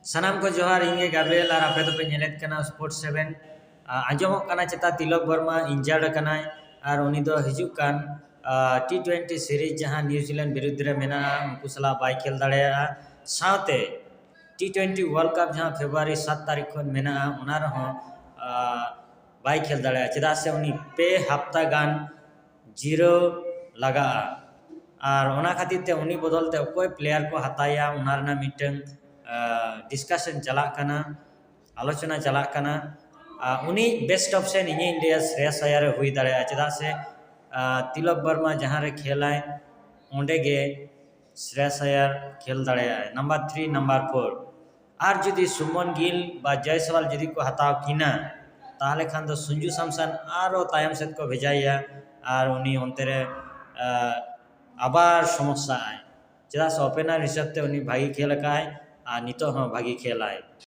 सानाम को जोहार इंगे गाब्रिएल और आपे दोपे नेलेत कना स्पोर्ट्स 7 आंजमोग कना चेता तिलक वर्मा इंजार्ड कनाय और उनी दो हिजुग कान T20 सीरीज जहां न्यूजीलैंड विरुद्ध रे मेना उनको सला बाय खेल दाड़ेया साथे T20 वर्ल्ड कप जहां फेब्रुआरी 7 तारीख खन मेना उना रहो बाय खेल दाड़ेया चेदा से उनी पे हफ्ता गान जीरो लगा और ओना खातिर ते उनी बदल ते कोई प्लेयर को हताया उना रना मीटिंग डिस्कशन चला कना आलोचना चला कना उनी बेस्ट ऑप्शन इने इंडिया श्रेयस अय्यर हुई दाड़ेया चेदा से तिलक वर्मा जहां रे खेलाय ओंडे गे श्रेयस अय्यर खेल दाड़ेया नंबर 3 नंबर 4 और जुदी सुमन गिल बा जयसवाल जुदी को हताव किना ताहले खान दो संजू सैमसन आरो तायम सेट को भेजाया और उनी ओंते रे आबार समस्या आय चेदा से ओपेनर हिसाब ते उनी भागी खेल काय आ नितो भागी खेलाय।